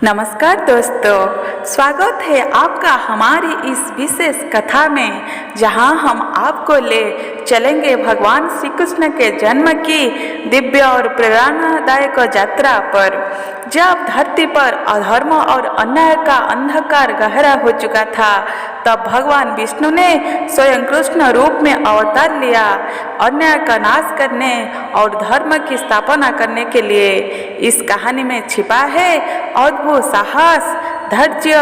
नमस्कार दोस्तों, स्वागत है आपका हमारी इस विशेष कथा में, जहां हम आपको ले चलेंगे भगवान श्री कृष्ण के जन्म की दिव्य और प्रेरणादायक यात्रा पर। जब धरती पर अधर्म और अन्याय का अंधकार गहरा हो चुका था, तब भगवान विष्णु ने स्वयं कृष्ण रूप में अवतार लिया, अन्याय का नाश करने और धर्म की स्थापना करने के लिए। इस कहानी में छिपा है अद्भुत साहस, धैर्य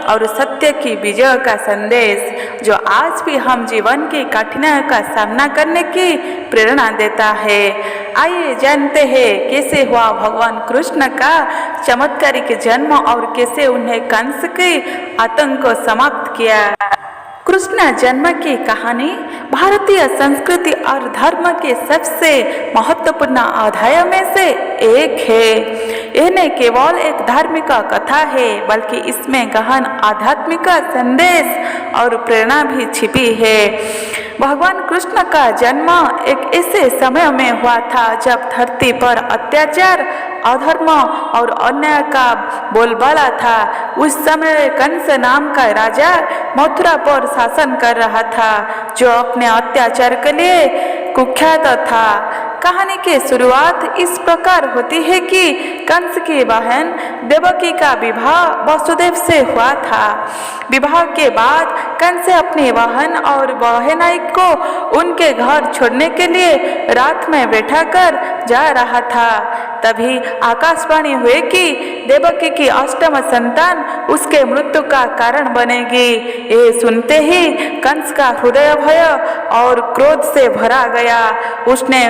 और सत्य की विजय का संदेश, जो आज भी हम जीवन की कठिनाइयों का सामना करने की प्रेरणा देता है। आइए जानते हैं कैसे हुआ भगवान कृष्ण का चमत्कारिक जन्म और कैसे उन्हें कंस के आतंक को समाप्त किया। कृष्ण जन्म की कहानी भारतीय संस्कृति और धर्म के सबसे महत्वपूर्ण अध्याय में से एक है। यह न केवल एक धार्मिक कथा है, बल्कि इसमें गहन आध्यात्मिक संदेश और प्रेरणा भी छिपी है। भगवान कृष्ण का जन्म एक ऐसे समय में हुआ था जब धरती पर अत्याचार, अधर्म और अन्याय का बोलबाला था। उस समय कंस नाम का राजा मथुरा पर शासन कर रहा था, जो अपने अत्याचार के लिए कुख्यात था। कहानी की शुरुआत इस प्रकार होती है कि कंस की बहन देवकी का विवाह वसुदेव से हुआ था। विवाह के बाद कंस अपनी बहन और बहनाई को उनके घर छोड़ने के लिए रात में बैठा कर जा रहा था। तभी आकाशवाणी हुई कि देवकी की अष्टम संतान उसके मृत्यु का कारण बनेगी। ये सुनते ही कंस का हृदय भय और क्रोध से भरा गया। उसने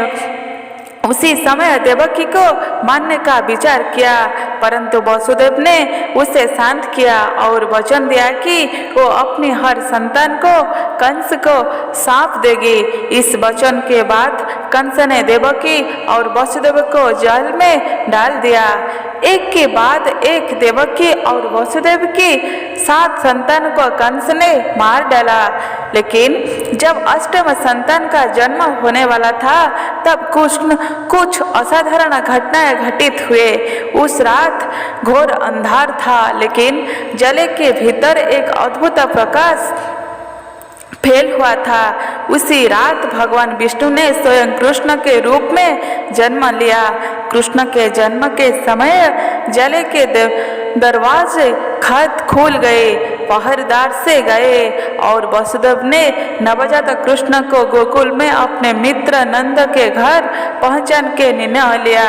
उसी समय देवकी को मारने का विचार किया, परंतु वसुदेव ने उसे शांत किया और वचन दिया कि वो अपनी हर संतान को कंस को सौंप देगी। इस वचन के बाद कंस ने देवकी और वसुदेव को जेल में डाल दिया। एक के बाद एक देवकी और वसुदेव की 7 संतान को कंस ने मार डाला। लेकिन जब अष्टम संतान का जन्म होने वाला था, तब कुछ असाधारण घटनाएं घटित हुए। उस रात घोर अंधार था, लेकिन जले के भीतर एक अद्भुत प्रकाश फैल हुआ था। उसी रात भगवान विष्णु ने स्वयं कृष्ण के रूप में जन्म लिया। कृष्ण के जन्म के समय जले के दरवाजे खत खुल गए, पहरेदार से गए और वसुदेव ने नवजात कृष्ण को गोकुल में अपने मित्र नंद के घर पहुंचाने के निर्णय लिया।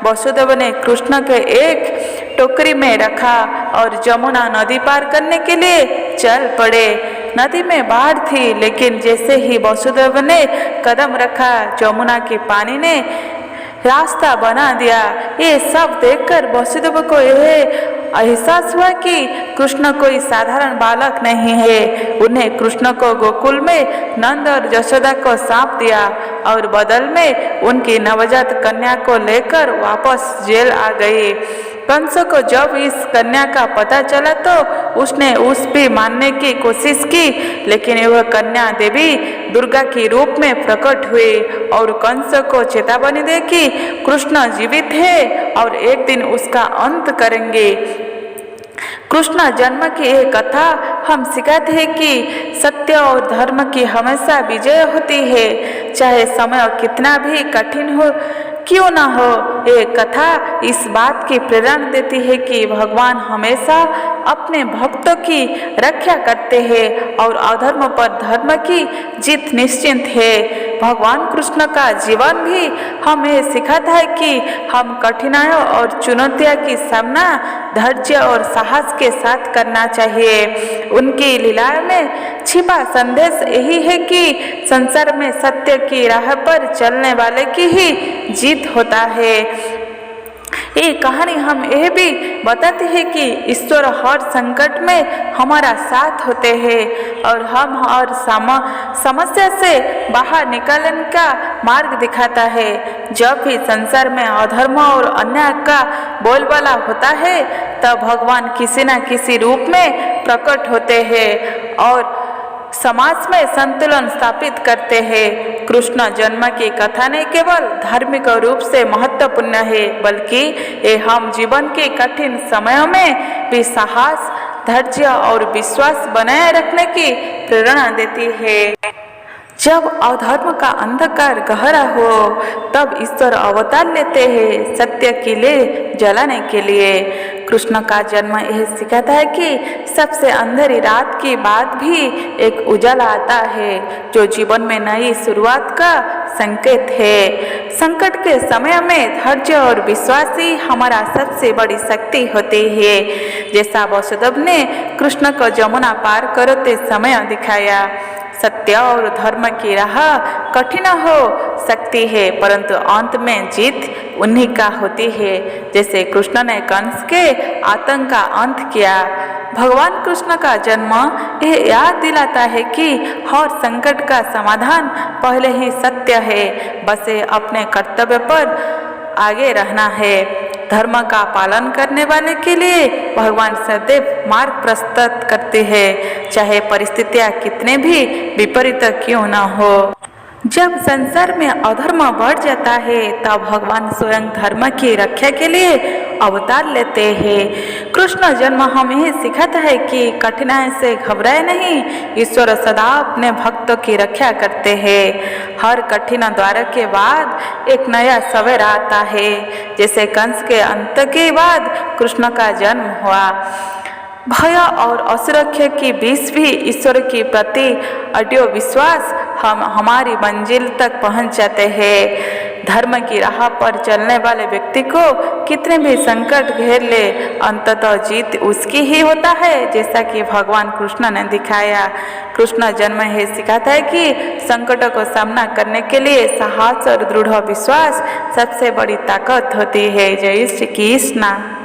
वसुदेव ने कृष्ण के एक टोकरी में रखा और जमुना नदी पार करने के लिए चल पड़े। नदी में बाढ़ थी, लेकिन जैसे ही वसुदेव ने कदम रखा, जमुना के पानी ने रास्ता बना दिया। ये सब देखकर वसुदेव को यह एहसास हुआ कि कृष्ण कोई साधारण बालक नहीं है। उन्हें कृष्ण को गोकुल में नंद और यशोदा को सौंप दिया और बदल में उनकी नवजात कन्या को लेकर वापस जेल आ गई। कंस को जब इस कन्या का पता चला तो उसने उस भी मारने की कोशिश की, लेकिन वह कन्या देवी दुर्गा के रूप में प्रकट हुई और कंस को चेतावनी दी कि कृष्ण जीवित है और एक दिन उसका अंत करेंगे। कृष्ण जन्म की यह कथा हम सिखाते हैं कि सत्य और धर्म की हमेशा विजय होती है, चाहे समय कितना भी कठिन हो क्यों ना हो। ये कथा इस बात की प्रेरणा देती है कि भगवान हमेशा अपने भक्तों की रक्षा करते हैं और अधर्म पर धर्म की जीत निश्चित है। भगवान कृष्ण का जीवन भी हमें सिखाता है कि हम कठिनाइयों और चुनौतियों की सामना धैर्य और साहस के साथ करना चाहिए। उनकी लीलाओं में छिपा संदेश यही है कि संसार में सत्य की राह पर चलने वाले की ही जीत होता है। ये कहानी हम यह भी बताती है कि ईश्वर हर संकट में हमारा साथ होते हैं और हम हर समस्या से बाहर निकलने का मार्ग दिखाता है। जब भी संसार में अधर्म और अन्याय का बोलबाला होता है, तब भगवान किसी न किसी रूप में प्रकट होते हैं और समाज में संतुलन स्थापित करते हैं। कृष्ण जन्म की कथा नहीं केवल धार्मिक रूप से महत्वपूर्ण है, बल्कि ये हम जीवन के कठिन समयों में भी साहस, धैर्य और विश्वास बनाए रखने की प्रेरणा देती है। जब अधर्म का अंधकार गहरा हो तब ईश्वर अवतार लेते हैं सत्य के लिए जलाने के लिए। कृष्ण का जन्म यह सिखाता है कि सबसे अंधेरी रात के बाद भी एक उजाला आता है, जो जीवन में नई शुरुआत का संकेत है। संकट के समय में धैर्य और विश्वास ही हमारा सबसे बड़ी शक्ति होती है। जैसा वसुदेव ने कृष्ण को जमुना पार करते समय दिखाया, सत्य और धर्म की राह कठिन हो सकती है, परंतु अंत में जीत उन्हीं का होती है। जैसे कृष्ण ने कंस के आतंक का अंत किया, भगवान कृष्ण का जन्म यह याद दिलाता है कि हर संकट का समाधान पहले ही सत्य है, बस अपने कर्तव्य पर आगे रहना है। धर्म का पालन करने वाले के लिए भगवान सदैव मार्ग प्रस्तुत करते हैं, चाहे परिस्थितियां कितने भी विपरीत क्यों न हो। जब संसार में अधर्म बढ़ जाता है तब भगवान स्वयं धर्म की रक्षा के लिए अवतार लेते हैं। कृष्ण जन्म हमें सिखाता है कि कठिनाई से घबराए नहीं, ईश्वर सदा अपने भक्तों की रक्षा करते हैं। हर कठिन द्वार के बाद एक नया सवेरा आता है। जैसे कंस के अंत के बाद कृष्ण का जन्म हुआ, भय और असुरक्षा के बीच भी ईश्वर के प्रति अटूट विश्वास हम हमारी मंजिल तक पहुंच जाते हैं। धर्म की राह पर चलने वाले व्यक्ति को कितने भी संकट घेर ले, अंततः जीत उसकी ही होता है, जैसा कि भगवान कृष्ण ने दिखाया। कृष्ण जन्म है सिखाता है कि संकटों को सामना करने के लिए साहस और दृढ़ विश्वास सबसे बड़ी ताकत होती है। जय श्री कृष्ण।